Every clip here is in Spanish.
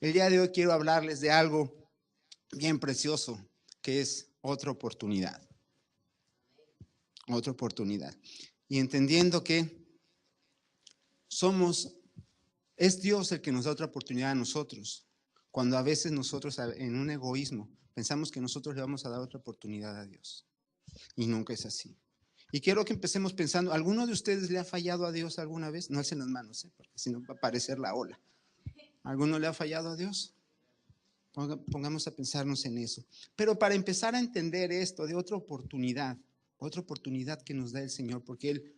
El día de hoy quiero hablarles de algo bien precioso, que es otra oportunidad. Otra oportunidad. Y entendiendo que es Dios el que nos da otra oportunidad a nosotros. Cuando a veces nosotros en un egoísmo pensamos que nosotros le vamos a dar otra oportunidad a Dios. Y nunca es así. Y quiero que empecemos pensando, ¿alguno de ustedes le ha fallado a Dios alguna vez? No alcen las manos, porque si no va a aparecer la ola. ¿Alguno le ha fallado a Dios? Pongamos a pensarnos en eso. Pero para empezar a entender esto de otra oportunidad que nos da el Señor, porque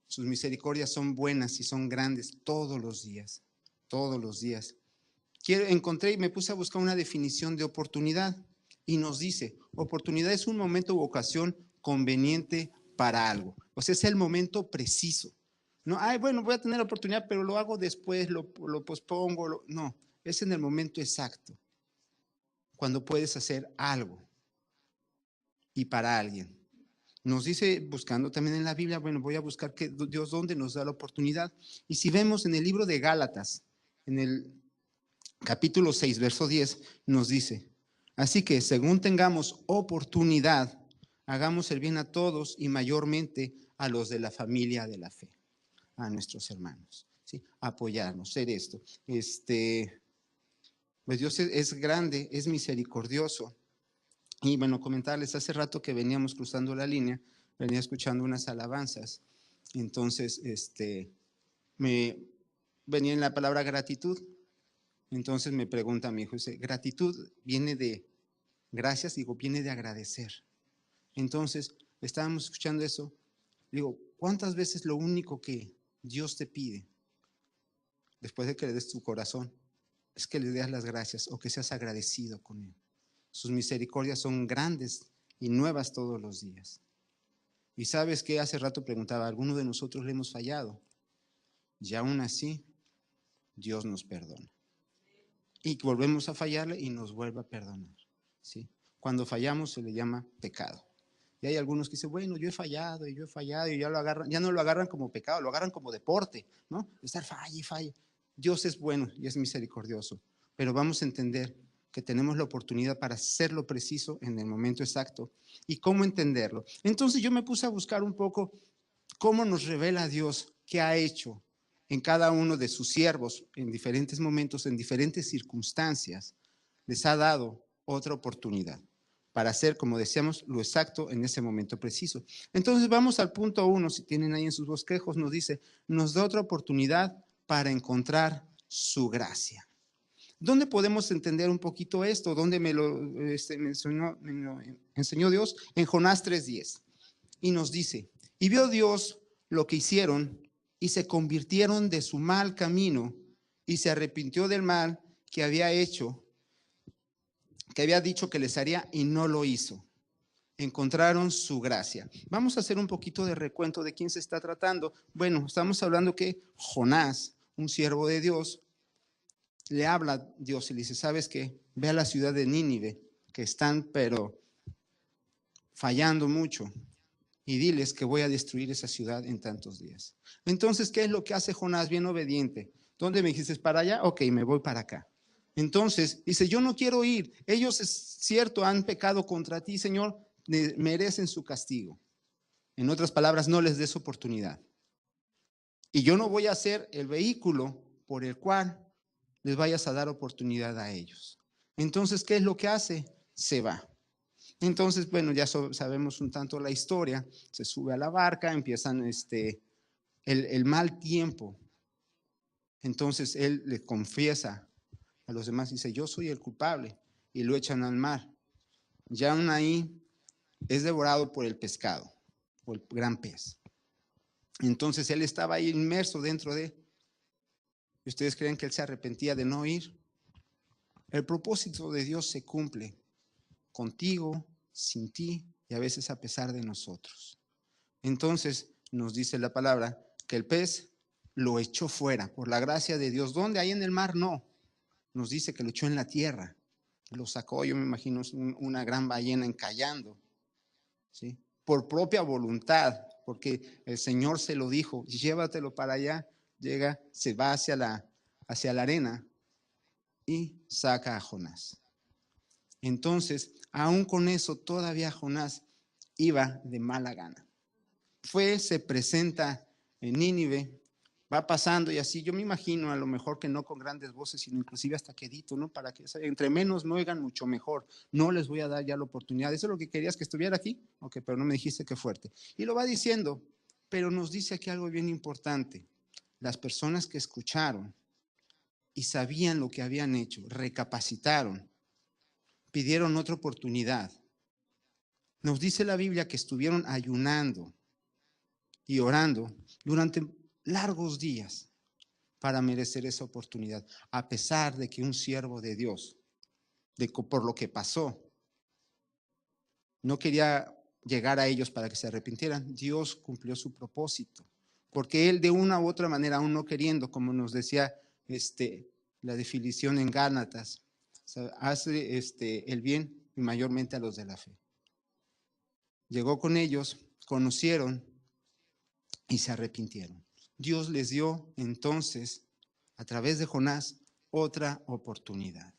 sus misericordias son buenas y son grandes todos los días, todos los días. Encontré y me puse a buscar una definición de oportunidad y nos dice, oportunidad es un momento u ocasión conveniente para algo. O sea, es el momento preciso. No, bueno, voy a tener la oportunidad, pero lo hago después, lo pospongo. No, es en el momento exacto, cuando puedes hacer algo y para alguien. Nos dice, buscando también en la Biblia, bueno, voy a buscar que Dios dónde nos da la oportunidad. Y si vemos en el libro de Gálatas, en el capítulo 6, verso 10, nos dice, así que según tengamos oportunidad, hagamos el bien a todos y mayormente a los de la familia de la fe, a nuestros hermanos, ¿sí? Apoyarnos, ser esto. Pues Dios es grande, es misericordioso. Y bueno, comentarles, hace rato que veníamos cruzando la línea, venía escuchando unas alabanzas. Entonces, me venía en la palabra gratitud. Entonces me pregunta mi hijo, dice, gratitud viene de gracias, digo, viene de agradecer. Entonces, estábamos escuchando eso, digo, ¿cuántas veces lo único que Dios te pide, después de que le des tu corazón, es que le des las gracias o que seas agradecido con Él? Sus misericordias son grandes y nuevas todos los días. Y sabes que hace rato preguntaba, ¿alguno de nosotros le hemos fallado? Y aún así, Dios nos perdona. Y volvemos a fallarle y nos vuelve a perdonar, ¿sí? Cuando fallamos se le llama pecado. Y hay algunos que dicen, bueno, yo he fallado y ya no lo agarran como pecado, lo agarran como deporte, ¿no? Estar falle y falle. Dios es bueno y es misericordioso, pero vamos a entender que tenemos la oportunidad para hacer lo preciso en el momento exacto y cómo entenderlo. Entonces yo me puse a buscar un poco cómo nos revela Dios qué ha hecho en cada uno de sus siervos en diferentes momentos, en diferentes circunstancias. Les ha dado otra oportunidad para hacer, como decíamos, lo exacto en ese momento preciso. Entonces vamos al punto 1, si tienen ahí en sus bosquejos, nos dice, nos da otra oportunidad para encontrar su gracia. ¿Dónde podemos entender un poquito esto? ¿Dónde me lo enseñó Dios? En Jonás 3:10. Y nos dice, y vio Dios lo que hicieron y se convirtieron de su mal camino y se arrepintió del mal que había hecho, que había dicho que les haría y no lo hizo. Encontraron su gracia. Vamos a hacer un poquito de recuento de quién se está tratando. Bueno, estamos hablando que Jonás, un siervo de Dios, le habla a Dios y le dice, ¿sabes qué? Ve a la ciudad de Nínive, que están pero fallando mucho, y diles que voy a destruir esa ciudad en tantos días. Entonces, ¿qué es lo que hace Jonás? Bien obediente. ¿Dónde me dijiste? ¿Para allá? Ok, me voy para acá. Entonces, dice, yo no quiero ir. Ellos, es cierto, han pecado contra ti, Señor, merecen su castigo. En otras palabras, no les des oportunidad. Y yo no voy a ser el vehículo por el cual les vayas a dar oportunidad a ellos. Entonces, ¿qué es lo que hace? Se va. Entonces, bueno, ya sabemos un tanto la historia. Se sube a la barca, empiezan el mal tiempo. Entonces, él le confiesa a los demás, dice, yo soy el culpable, y lo echan al mar. Ya aún ahí es devorado por el pescado, por el gran pez. Entonces, él estaba ahí inmerso dentro de... ¿Y ustedes creen que él se arrepentía de no ir? El propósito de Dios se cumple contigo, sin ti y a veces a pesar de nosotros. Entonces nos dice la palabra que el pez lo echó fuera por la gracia de Dios. ¿Dónde? Ahí en el mar no. Nos dice que lo echó en la tierra. Lo sacó, yo me imagino una gran ballena encallando, ¿sí? Por propia voluntad, porque el Señor se lo dijo, llévatelo para allá. Llega, se va hacia la arena y saca a Jonás. Entonces, aún con eso, todavía Jonás iba de mala gana. Se presenta en Nínive, va pasando y así, yo me imagino a lo mejor que no con grandes voces, sino inclusive hasta quedito, ¿no? Para que entre menos me oigan, mucho mejor. No les voy a dar ya la oportunidad. ¿Eso es lo que querías, que estuviera aquí? Ok, pero no me dijiste que fuerte. Y lo va diciendo, pero nos dice aquí algo bien importante. Las personas que escucharon y sabían lo que habían hecho, recapacitaron, pidieron otra oportunidad. Nos dice la Biblia que estuvieron ayunando y orando durante largos días para merecer esa oportunidad, a pesar de que un siervo de Dios, por lo que pasó, no quería llegar a ellos para que se arrepintieran. Dios cumplió su propósito, porque Él de una u otra manera, aún no queriendo, como nos decía la definición en Gálatas, hace el bien y mayormente a los de la fe. Llegó con ellos, conocieron y se arrepintieron. Dios les dio entonces, a través de Jonás, otra oportunidad.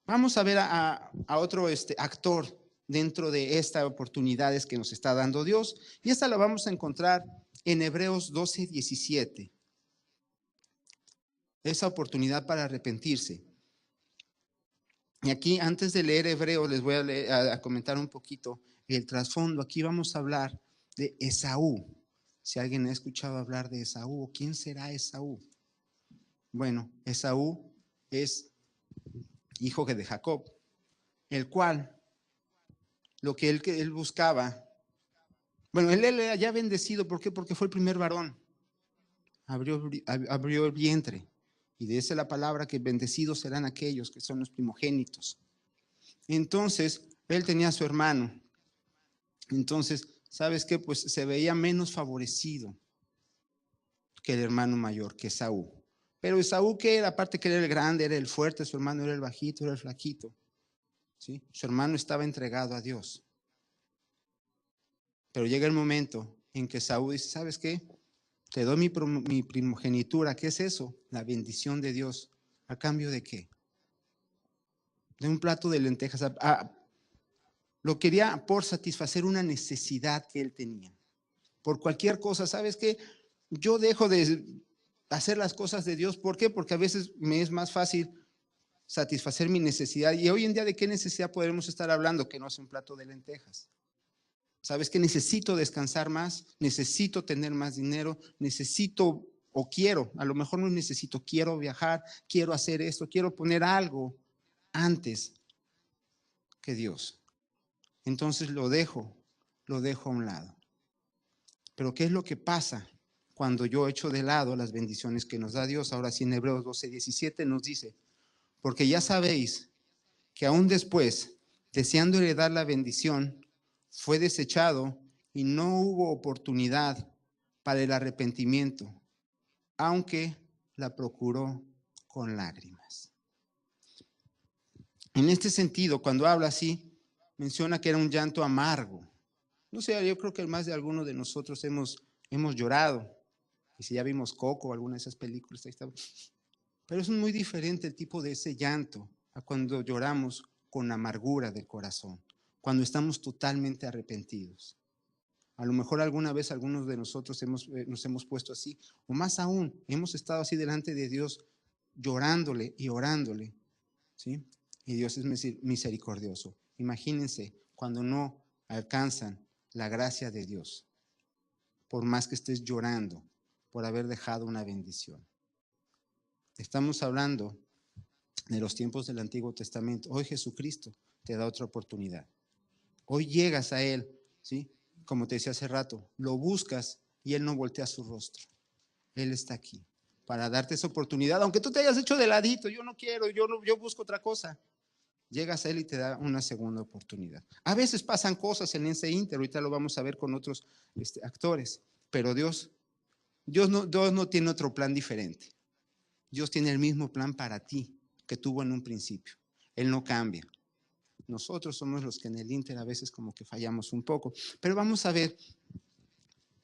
Vamos a ver a otro actor dentro de estas oportunidades que nos está dando Dios, y esta la vamos a encontrar en Hebreos 12:17. Esa oportunidad para arrepentirse. Y aquí, antes de leer Hebreos, les voy a comentar un poquito el trasfondo. Aquí vamos a hablar de Esaú. Si alguien ha escuchado hablar de Esaú, ¿quién será Esaú? Bueno, Esaú es hijo de Jacob, el cual, lo que él buscaba, bueno, él era ya bendecido. ¿Por qué? Porque fue el primer varón. Abrió el vientre. Y de esa es la palabra, que bendecidos serán aquellos que son los primogénitos. Entonces, él tenía a su hermano. Entonces, ¿sabes qué? Pues se veía menos favorecido que el hermano mayor, que Esaú. Pero Esaú, que era, aparte que era el grande, era el fuerte, su hermano era el bajito, era el flaquito, ¿sí? Su hermano estaba entregado a Dios. Pero llega el momento en que Esaú dice, ¿sabes qué? Te doy mi primogenitura. ¿Qué es eso? La bendición de Dios. ¿A cambio de qué? De un plato de lentejas. Lo quería por satisfacer una necesidad que él tenía. Por cualquier cosa, ¿sabes qué? Yo dejo de hacer las cosas de Dios. ¿Por qué? Porque a veces me es más fácil satisfacer mi necesidad. Y hoy en día, ¿de qué necesidad podremos estar hablando que no es un plato de lentejas? ¿Sabes qué? Necesito descansar más, necesito tener más dinero, necesito o quiero, a lo mejor no necesito, quiero viajar, quiero hacer esto, quiero poner algo antes que Dios. Entonces lo dejo a un lado. Pero ¿qué es lo que pasa cuando yo echo de lado las bendiciones que nos da Dios? Ahora sí, en Hebreos 12:17 nos dice, porque ya sabéis que aún después, deseando heredar la bendición, fue desechado y no hubo oportunidad para el arrepentimiento, aunque la procuró con lágrimas. En este sentido, cuando habla así, menciona que era un llanto amargo. No sé, yo creo que más de algunos de nosotros hemos llorado. Y si ya vimos Coco o alguna de esas películas, ahí está. Pero es muy diferente el tipo de ese llanto a cuando lloramos con amargura del corazón, cuando estamos totalmente arrepentidos. A lo mejor alguna vez algunos de nosotros nos hemos puesto así, o más aún, hemos estado así delante de Dios llorándole y orándole, ¿sí? Y Dios es misericordioso. Imagínense cuando no alcanzan la gracia de Dios, por más que estés llorando por haber dejado una bendición. Estamos hablando de los tiempos del Antiguo Testamento. Hoy Jesucristo te da otra oportunidad. Hoy llegas a Él, ¿sí? Como te decía hace rato, lo buscas y Él no voltea su rostro. Él está aquí para darte esa oportunidad, aunque tú te hayas hecho de ladito, yo no quiero, yo busco otra cosa. Llegas a Él y te da una segunda oportunidad. A veces pasan cosas en ese ínter, ahorita lo vamos a ver con otros actores, pero Dios no tiene otro plan diferente. Dios tiene el mismo plan para ti que tuvo en un principio. Él no cambia. Nosotros somos los que en el ínter a veces como que fallamos un poco. Pero vamos a ver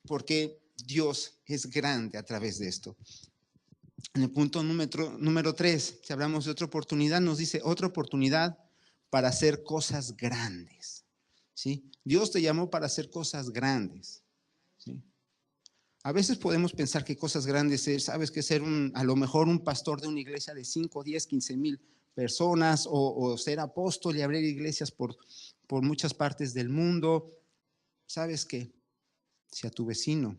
por qué Dios es grande a través de esto. En el punto número 3, si hablamos de otra oportunidad, nos dice otra oportunidad para hacer cosas grandes. ¿Sí? Dios te llamó para hacer cosas grandes. ¿Sí? A veces podemos pensar que cosas grandes es, sabes, que ser a lo mejor un pastor de una iglesia de 5, 10, 15 mil personas o ser apóstol y abrir iglesias por muchas partes del mundo. ¿Sabes qué? Si a tu vecino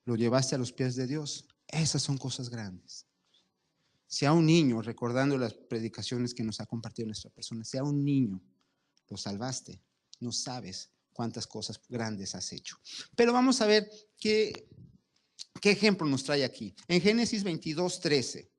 lo llevaste a los pies de Dios, esas son cosas grandes. Si a un niño, recordando las predicaciones que nos ha compartido nuestra persona, si a un niño lo salvaste, no sabes cuántas cosas grandes has hecho. Pero vamos a ver qué ejemplo nos trae aquí. En Génesis 22:13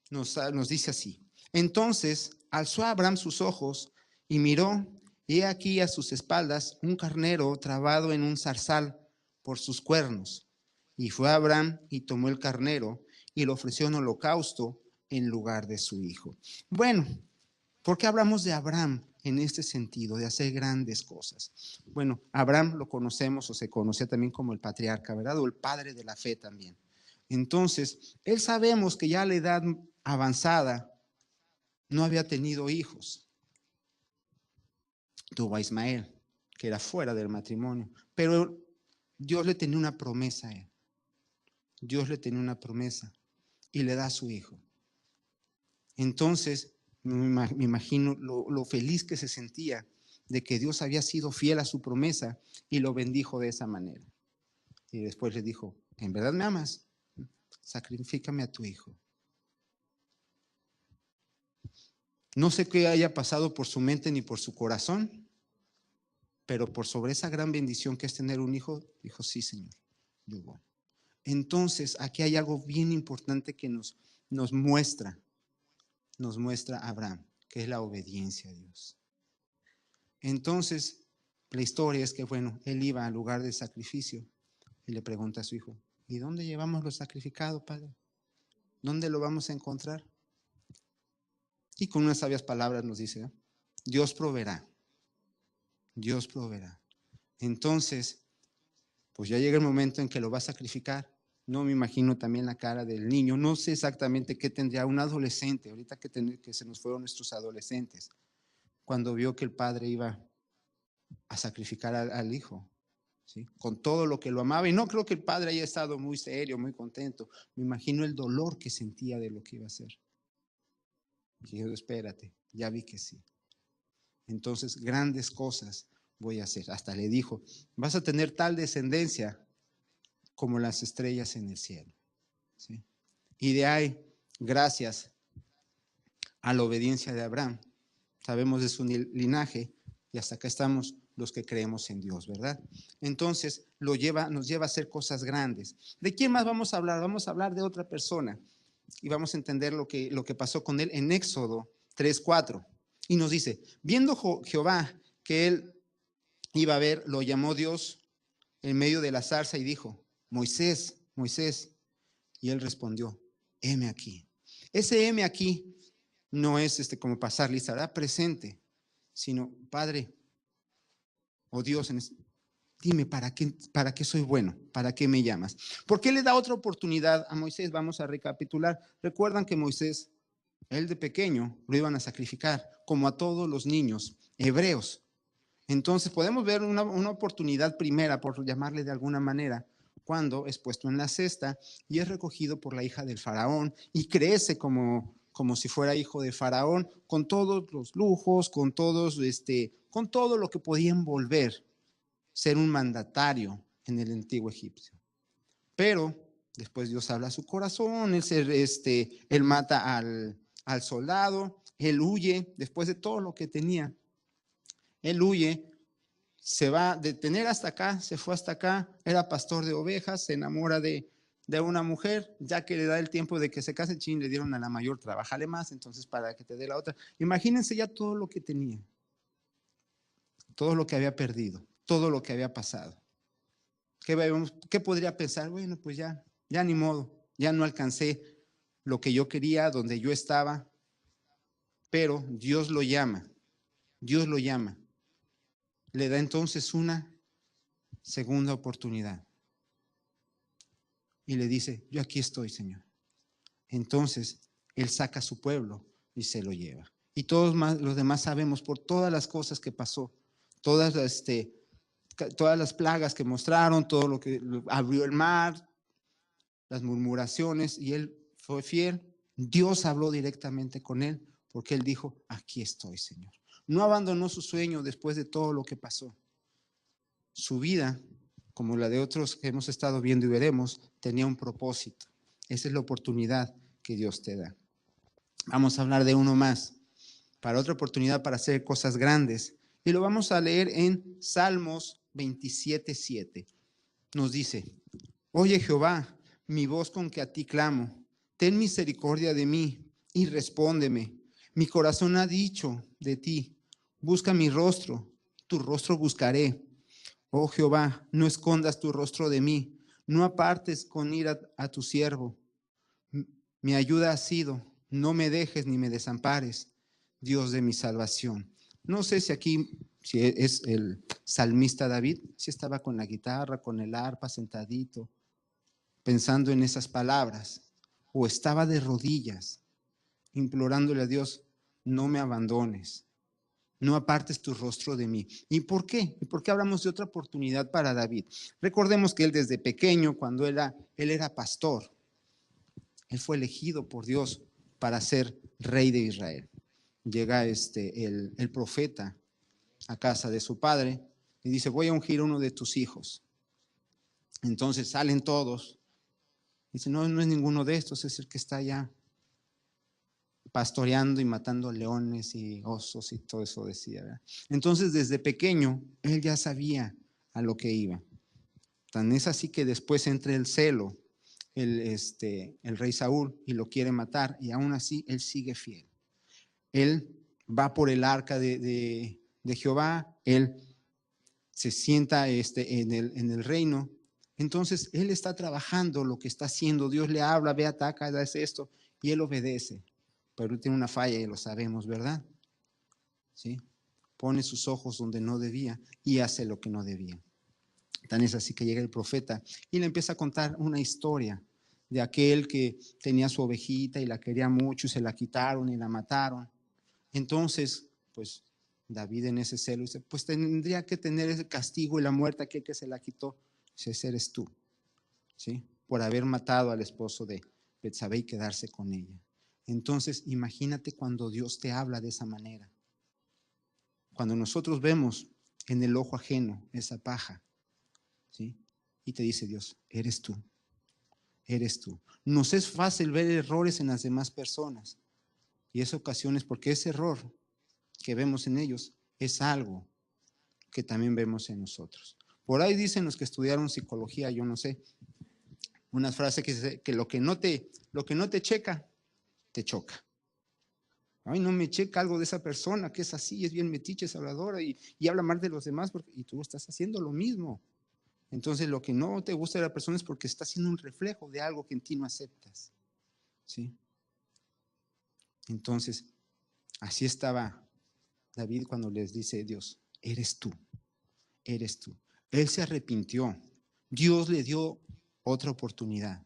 nos dice así: entonces alzó Abraham sus ojos y miró, y he aquí a sus espaldas un carnero trabado en un zarzal por sus cuernos. Y fue Abraham y tomó el carnero y lo ofreció en holocausto en lugar de su hijo. Bueno, ¿por qué hablamos de Abraham en este sentido, de hacer grandes cosas? Bueno, Abraham lo conocemos o se conocía también como el patriarca, ¿verdad? O el padre de la fe también. Entonces, él sabemos que ya a la edad avanzada no había tenido hijos. Tuvo a Ismael, que era fuera del matrimonio, pero Dios le tenía una promesa a él. Dios le tenía una promesa y le da a su hijo. Entonces, me imagino lo feliz que se sentía de que Dios había sido fiel a su promesa y lo bendijo de esa manera. Y después le dijo, ¿en verdad me amas? Sacrifícame a tu hijo. No sé qué haya pasado por su mente ni por su corazón, pero por sobre esa gran bendición que es tener un hijo, dijo, sí, Señor. Digo, entonces, aquí hay algo bien importante que nos muestra Abraham, que es la obediencia a Dios. Entonces, la historia es que, bueno, él iba al lugar de sacrificio y le pregunta a su hijo, ¿y dónde llevamos lo sacrificado, padre? ¿Dónde lo vamos a encontrar? Y con unas sabias palabras nos dice, ¿no? Dios proveerá. Dios proveerá. Entonces, pues ya llega el momento en que lo va a sacrificar. No me imagino también la cara del niño. No sé exactamente qué tendría un adolescente, ahorita que se nos fueron nuestros adolescentes, cuando vio que el padre iba a sacrificar al hijo, ¿sí? Con todo lo que lo amaba. Y no creo que el padre haya estado muy serio, muy contento. Me imagino el dolor que sentía de lo que iba a hacer. Y yo, espérate, ya vi que sí. Entonces, grandes cosas voy a hacer. Hasta le dijo, vas a tener tal descendencia como las estrellas en el cielo. ¿Sí? Y de ahí, gracias a la obediencia de Abraham, sabemos de su linaje y hasta acá estamos los que creemos en Dios, ¿verdad? Entonces nos lleva a hacer cosas grandes. ¿De quién más vamos a hablar? Vamos a hablar de otra persona y vamos a entender lo que pasó con él en Éxodo 3:4. Y nos dice, viendo Jehová que él iba a ver, lo llamó Dios en medio de la zarza y dijo, Moisés, Moisés. Y él respondió, heme aquí. Ese heme aquí no es como pasar lista, ¿verdad? Presente, sino, Padre, oh Dios, dime para qué soy bueno, para qué me llamas. ¿Por qué le da otra oportunidad a Moisés? Vamos a recapitular. Recuerdan que Moisés, él de pequeño, lo iban a sacrificar, como a todos los niños hebreos. Entonces podemos ver una oportunidad primera, por llamarle de alguna manera, cuando es puesto en la cesta y es recogido por la hija del faraón y crece como si fuera hijo de faraón, con todos los lujos, con todo lo que podía envolver ser un mandatario en el antiguo egipcio. Pero después Dios habla a su corazón, él mata al soldado, él huye, después de todo lo que tenía, él huye. Se va de tener hasta acá, se fue hasta acá, era pastor de ovejas, se enamora de una mujer, ya que le da el tiempo de que se case, chin, le dieron a la mayor, trabajale más, entonces para que te dé la otra. Imagínense ya todo lo que tenía, todo lo que había perdido, todo lo que había pasado. ¿Qué podría pensar? Bueno, pues ya ni modo, ya no alcancé lo que yo quería, donde yo estaba, pero Dios lo llama, Dios lo llama. Le da entonces una segunda oportunidad. Y le dice, yo aquí estoy, Señor. Entonces, él saca a su pueblo y se lo lleva. Y todos los demás sabemos por todas las cosas que pasó, todas las plagas que mostraron, todo lo que abrió el mar, las murmuraciones, y él fue fiel. Dios habló directamente con él porque él dijo, aquí estoy, Señor. No abandonó su sueño después de todo lo que pasó. Su vida, como la de otros que hemos estado viendo y veremos, tenía un propósito. Esa es la oportunidad que Dios te da. Vamos a hablar de uno más, para otra oportunidad para hacer cosas grandes. Y lo vamos a leer en Salmos 27:7. Nos dice, oye Jehová, mi voz con que a ti clamo, ten misericordia de mí y respóndeme. Mi corazón ha dicho de ti, busca mi rostro, tu rostro buscaré. Oh Jehová, no escondas tu rostro de mí, no apartes con ira a tu siervo. Mi ayuda ha sido, no me dejes ni me desampares, Dios de mi salvación. No sé si aquí, si es el salmista David, si estaba con la guitarra, con el arpa, sentadito, pensando en esas palabras, o estaba de rodillas, implorándole a Dios, no me abandones, no apartes tu rostro de mí. ¿Y por qué? ¿Y por qué hablamos de otra oportunidad para David? Recordemos que él desde pequeño, cuando él era pastor, él fue elegido por Dios para ser rey de Israel. Llega el profeta a casa de su padre y dice, voy a ungir a uno de tus hijos. Entonces salen todos. Dice, no, no es ninguno de estos, es el que está allá pastoreando y matando leones y osos y todo eso decía, ¿verdad? Entonces desde pequeño él ya sabía a lo que iba. Tan es así que después entra el celo, el rey Saúl, y lo quiere matar, y aún así él sigue fiel. Él va por el arca de Jehová, él se sienta en el reino. Entonces él está trabajando lo que está haciendo. Dios le habla, ve, ataca, hace esto, y él obedece. Pero él tiene una falla y lo sabemos, ¿verdad? ¿Sí? Pone sus ojos donde no debía y hace lo que no debía. Tan es así que llega el profeta y le empieza a contar una historia de aquel que tenía su ovejita y la quería mucho y se la quitaron y la mataron. Entonces, pues David en ese celo dice, pues tendría que tener ese castigo y la muerte aquel que se la quitó. Dice, ese eres tú, ¿sí? Por haber matado al esposo de Betsabé y quedarse con ella. Entonces, imagínate cuando Dios te habla de esa manera. Cuando nosotros vemos en el ojo ajeno esa paja, ¿sí? Y te dice Dios, eres tú, eres tú. Nos es fácil ver errores en las demás personas. Y es ocasiones porque ese error que vemos en ellos es algo que también vemos en nosotros. Por ahí dicen los que estudiaron psicología, yo no sé, una frase que dice que lo que no te checa, te choca. Ay, no me checa algo de esa persona que es así, es bien metiche, es habladora y habla mal de los demás y tú estás haciendo lo mismo. Entonces lo que no te gusta de la persona es porque está haciendo un reflejo de algo que en ti no aceptas. ¿Sí? Entonces, así estaba David cuando les dice Dios, eres tú, eres tú. Él se arrepintió. Dios le dio otra oportunidad.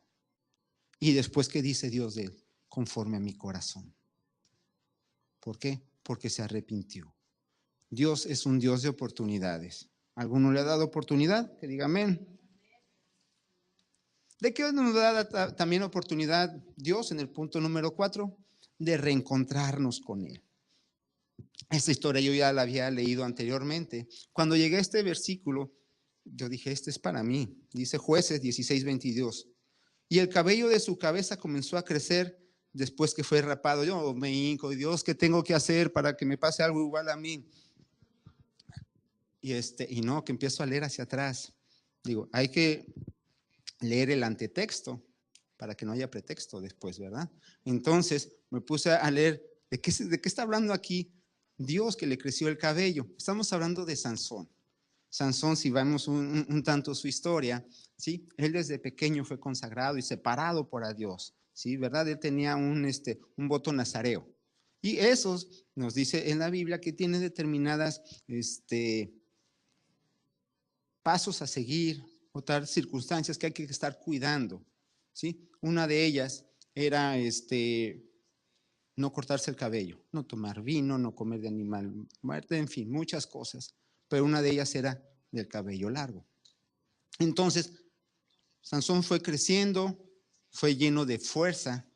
Y después, ¿qué dice Dios de él? Conforme a mi corazón. ¿Por qué? Porque se arrepintió. Dios es un Dios de oportunidades. ¿Alguno le ha dado oportunidad? Que diga amén. ¿De qué nos da también oportunidad Dios en el punto número 4? De reencontrarnos con Él. Esta historia yo ya la había leído anteriormente. Cuando llegué a este versículo, yo dije, este es para mí. Dice Jueces 16:22. Y el cabello de su cabeza comenzó a crecer después que fue rapado. Yo me hinco, Dios, ¿qué tengo que hacer para que me pase algo igual a mí? Y no, que empiezo a leer hacia atrás. Digo, hay que leer el antetexto para que no haya pretexto después, ¿verdad? Entonces me puse a leer, ¿de qué está hablando aquí Dios que le creció el cabello? Estamos hablando de Sansón. Sansón, si vemos un tanto su historia, ¿sí? Él desde pequeño fue consagrado y separado por a Dios, ¿sí? ¿Verdad? Él tenía un voto nazareo. Y esos nos dice en la Biblia que tiene determinadas pasos a seguir, otras circunstancias que hay que estar cuidando, ¿sí? Una de ellas era no cortarse el cabello, no tomar vino, no comer de animal muerto, en fin, muchas cosas. Pero una de ellas era del cabello largo. Entonces, Sansón fue creciendo, fue lleno de fuerza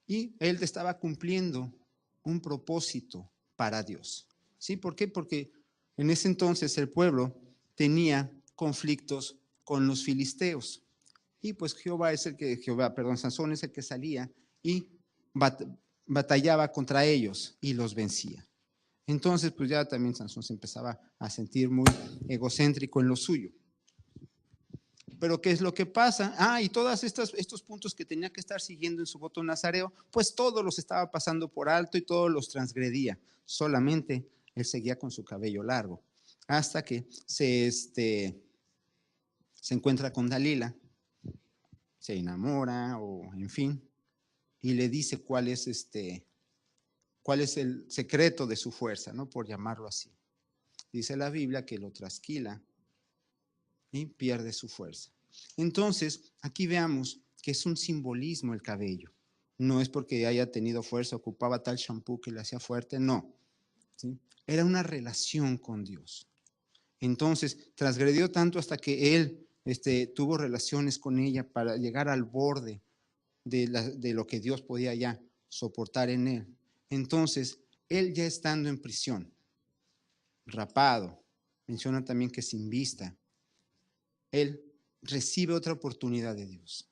y él estaba cumpliendo un propósito para Dios. ¿Sí? ¿Por qué? Porque en ese entonces el pueblo tenía conflictos con los filisteos. Y pues Sansón es el que salía y batallaba contra ellos y los vencía. Entonces, pues ya también Sansón se empezaba a sentir muy egocéntrico en lo suyo. Pero ¿qué es lo que pasa? Y todos estos puntos que tenía que estar siguiendo en su voto nazareo, pues todos los estaba pasando por alto y todos los transgredía. Solamente él seguía con su cabello largo. Hasta que se encuentra con Dalila, se enamora o en fin, y le dice cuál es el secreto de su fuerza, ¿no? Por llamarlo así. Dice la Biblia que lo trasquila y pierde su fuerza. Entonces, aquí veamos que es un simbolismo el cabello. No es porque haya tenido fuerza, ocupaba tal shampoo que le hacía fuerte, no. ¿Sí? Era una relación con Dios. Entonces, transgredió tanto hasta que él tuvo relaciones con ella para llegar al borde de lo que Dios podía ya soportar en él. Entonces, él ya estando en prisión, rapado, menciona también que sin vista, él recibe otra oportunidad de Dios.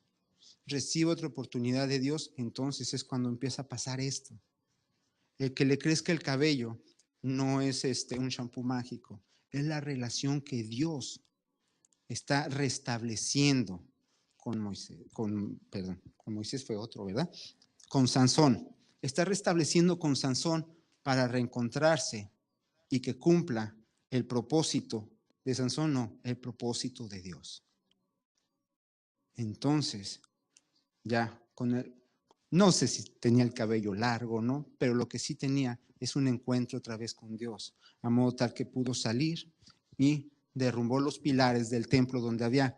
Recibe otra oportunidad de Dios, entonces es cuando empieza a pasar esto. El que le crezca el cabello no es un shampoo mágico, es la relación que Dios está restableciendo con Moisés, con Moisés fue otro, ¿verdad? Con Sansón. Está restableciendo con Sansón para reencontrarse y que cumpla el propósito de Sansón, no, el propósito de Dios. Entonces, ya no sé si tenía el cabello largo o no, pero lo que sí tenía es un encuentro otra vez con Dios, a modo tal que pudo salir y derrumbó los pilares del templo donde había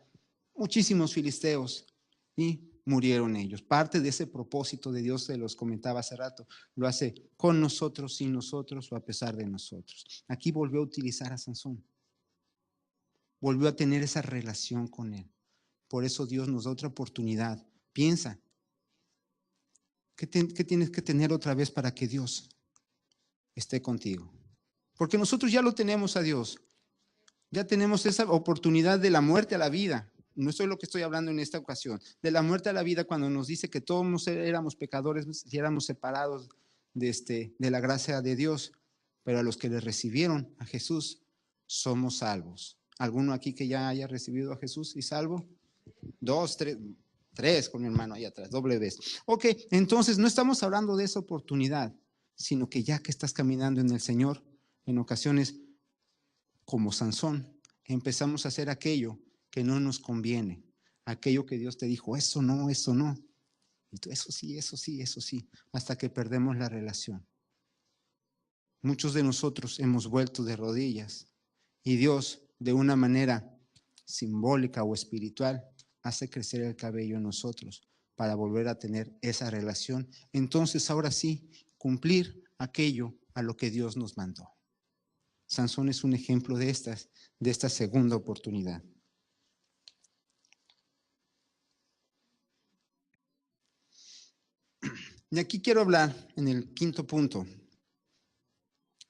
muchísimos filisteos y murieron ellos. Parte de ese propósito de Dios, se los comentaba hace rato, lo hace con nosotros, sin nosotros o a pesar de nosotros. Aquí volvió a utilizar a Sansón, volvió a tener esa relación con él. Por eso Dios nos da otra oportunidad. Piensa, ¿qué tienes que tener otra vez para que Dios esté contigo? Porque nosotros ya lo tenemos a Dios. Ya tenemos esa oportunidad de la muerte a la vida. No es lo que estoy hablando en esta ocasión. De la muerte a la vida cuando nos dice que todos éramos pecadores y éramos separados de la gracia de Dios. Pero a los que le recibieron a Jesús, somos salvos. ¿Alguno aquí que ya haya recibido a Jesús y salvo? 2, 3 con mi hermano ahí atrás, doble vez. Ok, entonces no estamos hablando de esa oportunidad, sino que ya que estás caminando en el Señor, en ocasiones, como Sansón, empezamos a hacer aquello que no nos conviene, aquello que Dios te dijo, eso no, eso no. Y tú, eso sí, eso sí, eso sí, hasta que perdemos la relación. Muchos de nosotros hemos vuelto de rodillas y Dios, de una manera simbólica o espiritual, hace crecer el cabello en nosotros para volver a tener esa relación. Entonces, ahora sí, cumplir aquello a lo que Dios nos mandó. Sansón es un ejemplo de esta segunda oportunidad. Y aquí quiero hablar en el quinto punto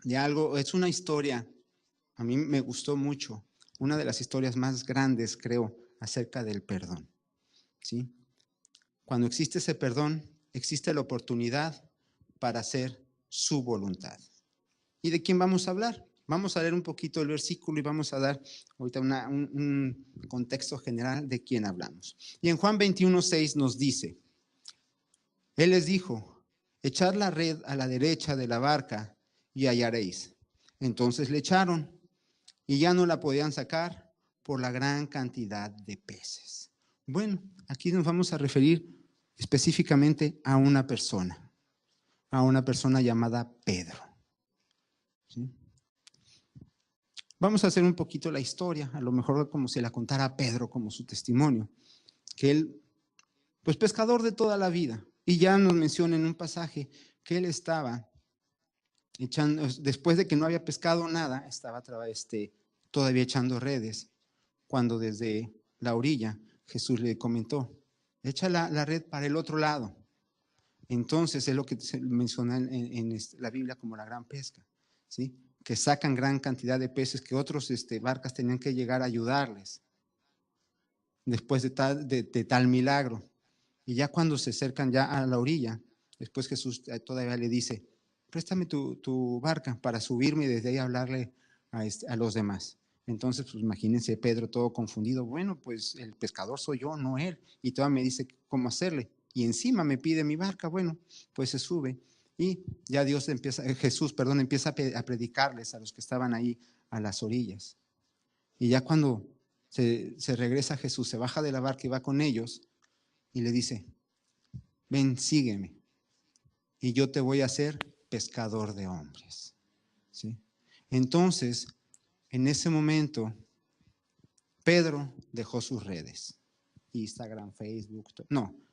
de algo, es una historia, a mí me gustó mucho, una de las historias más grandes, creo, acerca del perdón. ¿Sí? Cuando existe ese perdón, existe la oportunidad para hacer su voluntad. ¿Y de quién vamos a hablar? Vamos a leer un poquito el versículo y vamos a dar ahorita un contexto general de quién hablamos. Y en Juan 21:6 nos dice, Él les dijo, echad la red a la derecha de la barca y hallaréis. Entonces le echaron y ya no la podían sacar por la gran cantidad de peces. Bueno, aquí nos vamos a referir específicamente a una persona llamada Pedro. ¿Sí? Vamos a hacer un poquito la historia, a lo mejor como se la contara a Pedro como su testimonio, que él pues pescador de toda la vida. Y ya nos menciona en un pasaje que él estaba echando, después de que no había pescado nada, estaba todavía echando redes, cuando desde la orilla Jesús le comentó, echa la red para el otro lado. Entonces es lo que se menciona en la Biblia como la gran pesca, ¿sí? Que sacan gran cantidad de peces que otros barcas tenían que llegar a ayudarles después de tal milagro. Y ya cuando se acercan ya a la orilla, después Jesús todavía le dice, préstame tu barca para subirme y desde ahí hablarle a los demás. Entonces, pues imagínense Pedro todo confundido. Bueno, pues el pescador soy yo, no él. Y todavía me dice cómo hacerle. Y encima me pide mi barca. Bueno, pues se sube. Y ya Jesús empieza a predicarles a los que estaban ahí a las orillas. Y ya cuando se regresa Jesús, se baja de la barca y va con ellos y le dice, ven, sígueme y yo te voy a hacer pescador de hombres. ¿Sí? Entonces, en ese momento, Pedro dejó sus redes, Instagram, Facebook,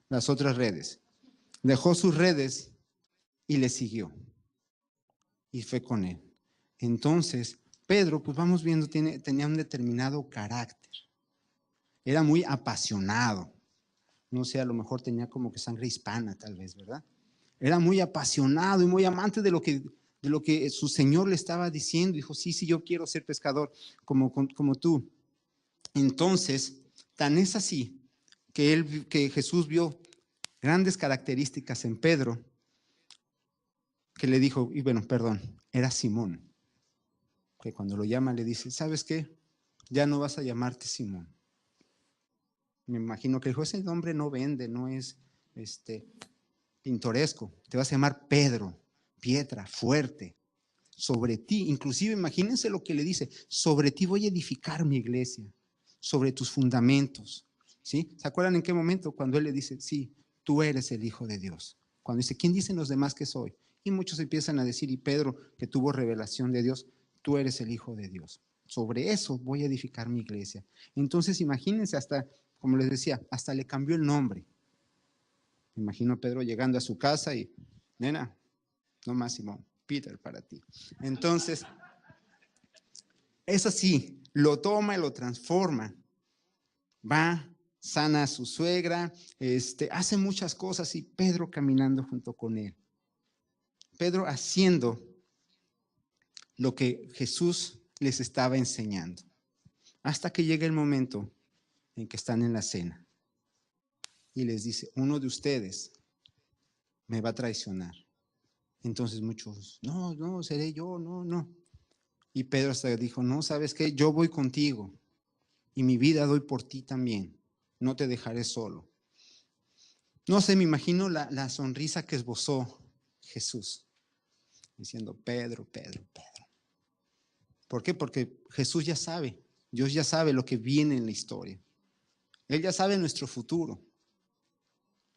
las otras redes. Dejó sus redes y le siguió y fue con él. Entonces, Pedro, pues vamos viendo, tenía un determinado carácter. Era muy apasionado. No sé, a lo mejor tenía como que sangre hispana, tal vez, ¿verdad? Era muy apasionado y muy amante de lo que su Señor le estaba diciendo. Dijo, sí, yo quiero ser pescador como tú. Entonces, tan es así que Jesús vio grandes características en Pedro, que le dijo, era Simón, que cuando lo llama le dice, ¿sabes qué? Ya no vas a llamarte Simón. Me imagino que dijo, ese nombre no vende, no es pintoresco, te vas a llamar Pedro, piedra fuerte. Sobre ti, inclusive imagínense lo que le dice, sobre ti voy a edificar mi iglesia, sobre tus fundamentos. ¿Sí? ¿Se acuerdan en qué momento? Cuando él le dice, sí, tú eres el Hijo de Dios. Cuando dice, ¿quién dicen los demás que soy? Y muchos empiezan a decir, y Pedro, que tuvo revelación de Dios, tú eres el Hijo de Dios. Sobre eso voy a edificar mi iglesia. Entonces imagínense hasta, como les decía, hasta le cambió el nombre. Me imagino a Pedro llegando a su casa y, nena, no más Simón, Peter para ti. Entonces, es así, lo toma y lo transforma. Va, sana a su suegra, hace muchas cosas y Pedro caminando junto con él. Pedro haciendo lo que Jesús les estaba enseñando. Hasta que llega el momento en que están en la cena. Y les dice, uno de ustedes me va a traicionar. Entonces muchos, no, seré yo, no. Y Pedro hasta dijo, no, ¿sabes qué? Yo voy contigo y mi vida doy por ti también. No te dejaré solo. No sé, me imagino la sonrisa que esbozó Jesús, diciendo, Pedro. ¿Por qué? Porque Jesús ya sabe, Dios ya sabe lo que viene en la historia. Él ya sabe nuestro futuro.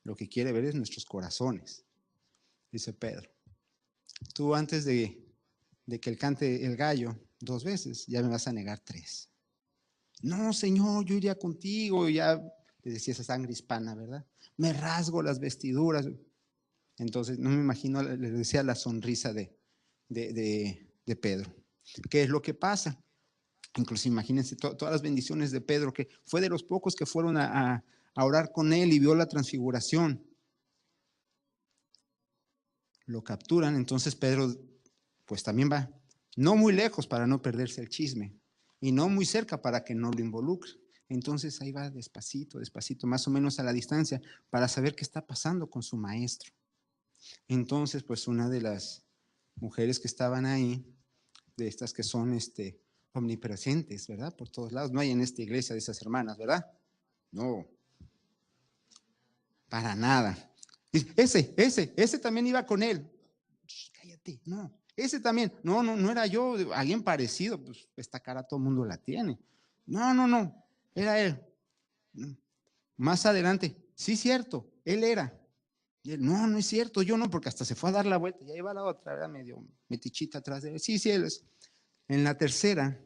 Lo que quiere ver es nuestros corazones. Dice Pedro, tú antes de que él cante el gallo 2 veces, ya me vas a negar 3. No, Señor, yo iría contigo. Y ya le decía esa sangre hispana, ¿verdad? Me rasgo las vestiduras. Entonces, no me imagino, le decía la sonrisa de Pedro. ¿Qué es lo que pasa? Incluso imagínense todas las bendiciones de Pedro, que fue de los pocos que fueron a orar con él y vio la transfiguración. Lo capturan, entonces Pedro pues también va, no muy lejos para no perderse el chisme y no muy cerca para que no lo involucre. Entonces ahí va despacito, más o menos a la distancia para saber qué está pasando con su maestro. Entonces pues una de las mujeres que estaban ahí, de estas que son omnipresentes, ¿verdad? Por todos lados, no hay en esta iglesia de esas hermanas, ¿verdad? No, para nada. Ese también iba con él. Cállate, no. Ese también, no era yo, alguien parecido, pues esta cara todo el mundo la tiene. No, era él. Más adelante, sí, cierto, él era. Y él, no es cierto, yo no, porque hasta se fue a dar la vuelta, ya iba la otra, era medio metichita atrás de él. Sí, él es. En la tercera,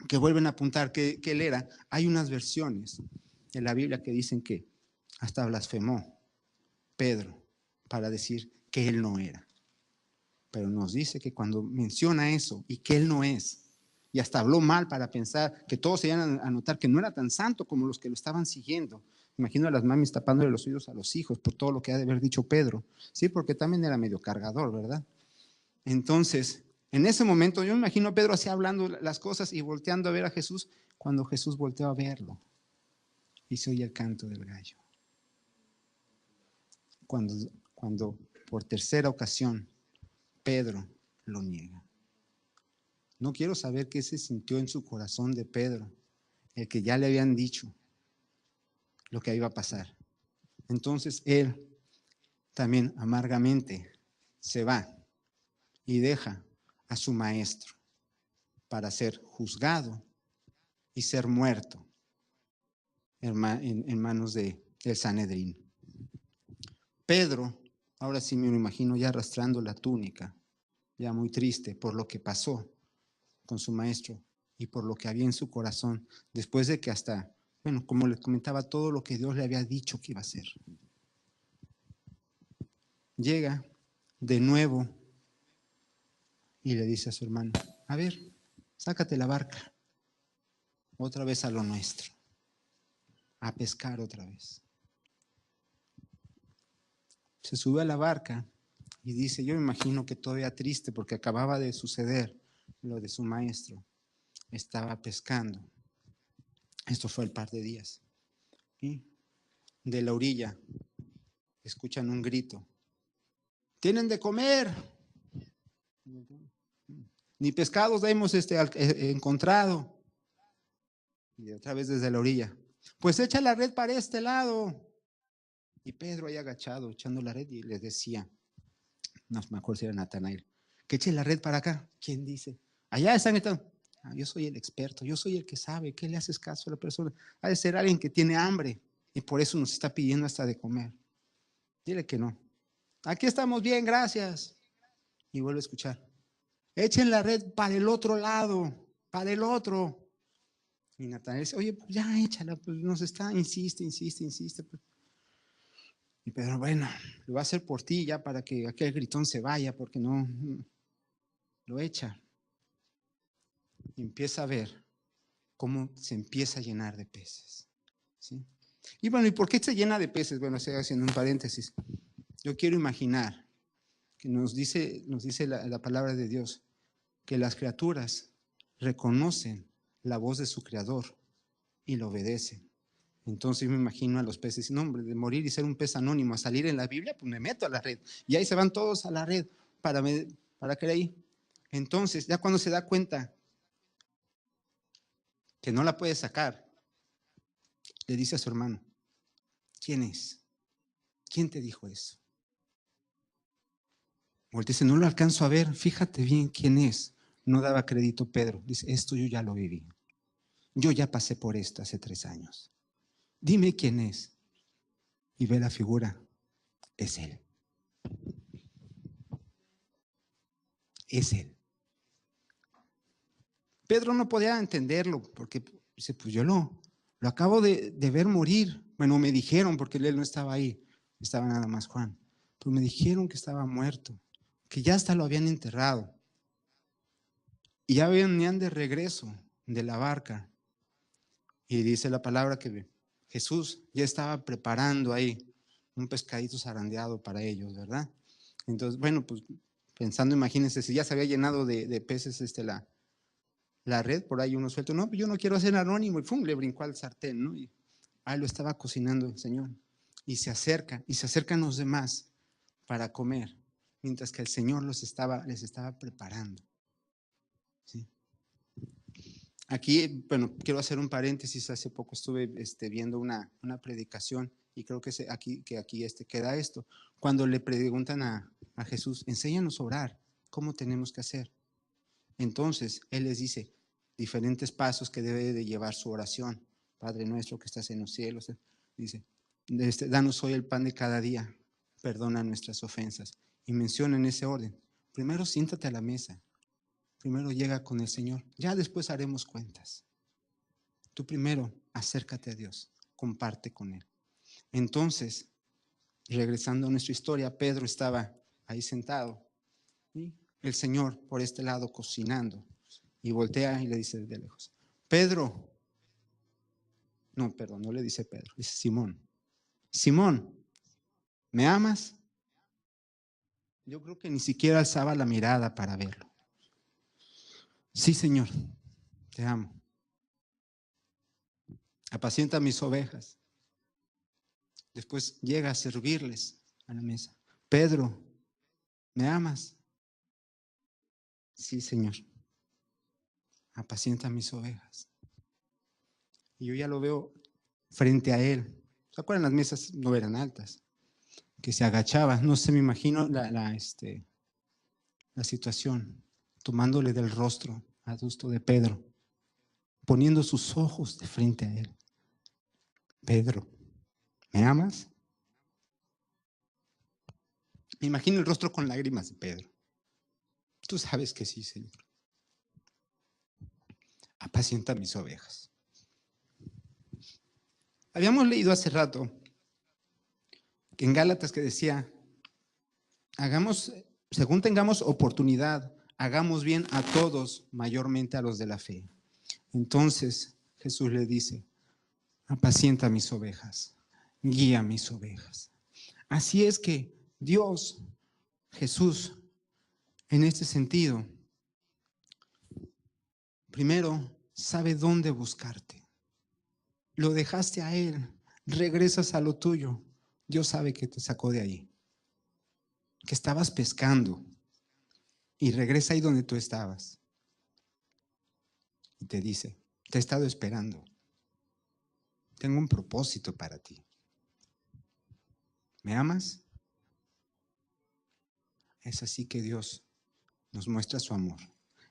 que vuelven a apuntar que él era, hay unas versiones en la Biblia que dicen que Hasta blasfemó Pedro para decir que él no era. Pero nos dice que cuando menciona eso y que él no es, y hasta habló mal para pensar que todos se iban a notar que no era tan santo como los que lo estaban siguiendo. Imagino a las mamis tapándole los oídos a los hijos por todo lo que ha de haber dicho Pedro. Sí, porque también era medio cargador, ¿verdad? Entonces, en ese momento yo me imagino a Pedro así hablando las cosas y volteando a ver a Jesús, cuando Jesús volteó a verlo y se oye el canto del gallo. Cuando por tercera ocasión Pedro lo niega. No quiero saber qué se sintió en su corazón de Pedro, el que ya le habían dicho lo que iba a pasar. Entonces él también amargamente se va y deja a su maestro para ser juzgado y ser muerto en manos del Sanedrín. Pedro, ahora sí me lo imagino ya arrastrando la túnica, ya muy triste por lo que pasó con su maestro y por lo que había en su corazón, después de que hasta, bueno, como les comentaba, todo lo que Dios le había dicho que iba a hacer. Llega de nuevo y le dice a su hermano, a ver, sácate la barca, otra vez a lo nuestro, a pescar otra vez. Se sube a la barca y dice, yo me imagino que todavía triste porque acababa de suceder lo de su maestro, estaba pescando. Esto fue el par de días. Y de la orilla escuchan un grito. Tienen de comer. Ni pescados hemos encontrado. Y otra vez desde la orilla. Pues echa la red para este lado. Y Pedro ahí agachado, echando la red y les decía, no me acuerdo si era Natanael, que eche la red para acá. ¿Quién dice? Allá están. Yo soy el experto, yo soy el que sabe. ¿Qué le haces caso a la persona? Ha de ser alguien que tiene hambre y por eso nos está pidiendo hasta de comer. Dile que no. Aquí estamos bien, gracias. Y vuelve a escuchar. Echen la red para el otro lado, para el otro. Y Natanael dice, oye, pues ya échala, pues nos está, insiste. Pues. Y Pedro, bueno, lo va a hacer por ti ya para que aquel gritón se vaya, porque no, lo echa. Y empieza a ver cómo se empieza a llenar de peces. ¿Sí? Y bueno, ¿y por qué se llena de peces? Bueno, estoy haciendo un paréntesis. Yo quiero imaginar que nos dice la palabra de Dios, que las criaturas reconocen la voz de su creador y lo obedecen. Entonces yo me imagino a los peces, no hombre, de morir y ser un pez anónimo, a salir en la Biblia, pues me meto a la red. Y ahí se van todos a la red para que ahí. Entonces, ya cuando se da cuenta que no la puede sacar, le dice a su hermano, ¿quién es? ¿Quién te dijo eso? O dice, no lo alcanzo a ver, fíjate bien quién es. No daba crédito Pedro. Dice, esto yo ya lo viví. Yo ya pasé por esto hace 3 años. Dime quién es. Y ve la figura. Es él. Es él. Pedro no podía entenderlo porque dice, pues yo lo acabo de ver morir. Bueno, me dijeron porque él no estaba ahí. Estaba nada más Juan. Pero me dijeron que estaba muerto. Que ya hasta lo habían enterrado. Y ya venían de regreso de la barca. Y dice la palabra que Jesús ya estaba preparando ahí un pescadito zarandeado para ellos, ¿verdad? Entonces, bueno, pues pensando, imagínense, si ya se había llenado de peces la red, por ahí uno suelto, no, yo no quiero hacer anónimo, y ¡pum!, le brincó al sartén, ¿no? Y ahí lo estaba cocinando el Señor. Y se acercan los demás para comer, mientras que el Señor les estaba preparando. ¿Sí? Aquí, bueno, quiero hacer un paréntesis. Hace poco estuve viendo una predicación y creo que aquí queda esto. Cuando le preguntan a Jesús, enséñanos a orar, ¿cómo tenemos que hacer? Entonces, Él les dice diferentes pasos que debe de llevar su oración. Padre nuestro que estás en los cielos, dice, danos hoy el pan de cada día, perdona nuestras ofensas. Y menciona en ese orden, primero siéntate a la mesa. Primero llega con el Señor, ya después haremos cuentas. Tú primero acércate a Dios, comparte con Él. Entonces, regresando a nuestra historia, Pedro estaba ahí sentado y el Señor por este lado cocinando y voltea y le dice desde lejos, Pedro, no, perdón, no le dice Pedro, dice Simón, Simón, ¿me amas? Yo creo que ni siquiera alzaba la mirada para verlo. Sí, Señor, te amo. Apacienta mis ovejas. Después llega a servirles a la mesa. Pedro, ¿me amas? Sí, Señor. Apacienta mis ovejas. Y yo ya lo veo frente a él. ¿Se acuerdan? Las mesas no eran altas, que se agachaba. No sé, me imagino la situación, tomándole del rostro adusto de Pedro, poniendo sus ojos de frente a él. Pedro, ¿me amas? Me imagino el rostro con lágrimas de Pedro. Tú sabes que sí, Señor. Apacienta mis ovejas. Habíamos leído hace rato que en Gálatas que decía, hagamos, según tengamos oportunidad, hagamos bien a todos, mayormente a los de la fe. Entonces Jesús le dice, apacienta mis ovejas, guía mis ovejas. Así es que Dios, Jesús, en este sentido, primero sabe dónde buscarte. Lo dejaste a Él, regresas a lo tuyo. Dios sabe que te sacó de ahí, que estabas pescando y regresa ahí donde tú estabas. Y te dice, te he estado esperando. Tengo un propósito para ti. ¿Me amas? Es así que Dios nos muestra su amor.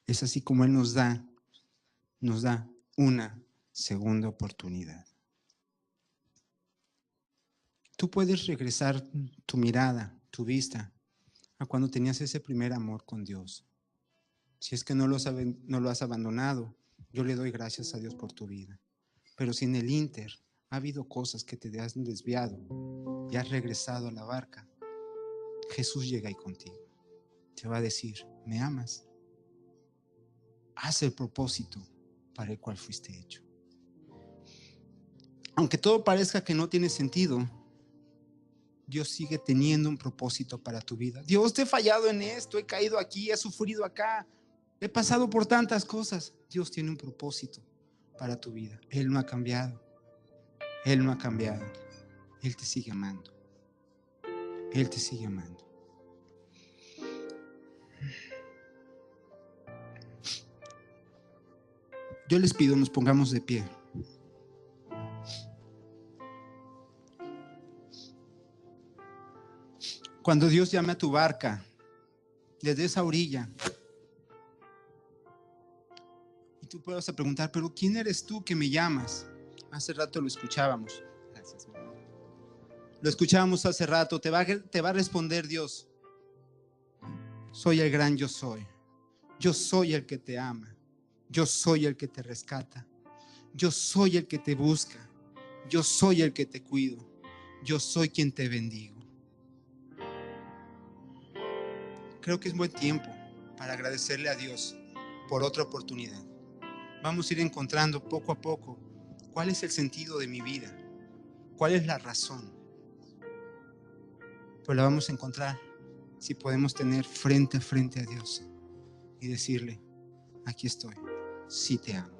Es así como Él nos da una segunda oportunidad. Tú puedes regresar tu mirada, tu vista, a cuando tenías ese primer amor con Dios. Si es que no lo has abandonado, yo le doy gracias a Dios por tu vida. Pero si en el ínter ha habido cosas que te han desviado y has regresado a la barca, Jesús llega ahí contigo. Te va a decir, ¿me amas? Haz el propósito para el cual fuiste hecho. Aunque todo parezca que no tiene sentido, Dios sigue teniendo un propósito para tu vida. Dios, te he fallado en esto, he caído aquí, he sufrido acá, he pasado por tantas cosas. Dios tiene un propósito para tu vida. Él no ha cambiado. Él no ha cambiado. Él te sigue amando. Él te sigue amando. Yo les pido, nos pongamos de pie. Cuando Dios llame a tu barca, desde esa orilla, y tú puedas preguntar, pero ¿quién eres tú que me llamas? Hace rato lo escuchábamos. Gracias. Lo escuchábamos hace rato. Te va a responder Dios. Soy el gran yo soy. Yo soy el que te ama. Yo soy el que te rescata. Yo soy el que te busca. Yo soy el que te cuido. Yo soy quien te bendigo. Creo que es buen tiempo para agradecerle a Dios por otra oportunidad. Vamos a ir encontrando poco a poco cuál es el sentido de mi vida, cuál es la razón. Pues la vamos a encontrar si podemos tener frente a frente a Dios y decirle, aquí estoy, sí te amo.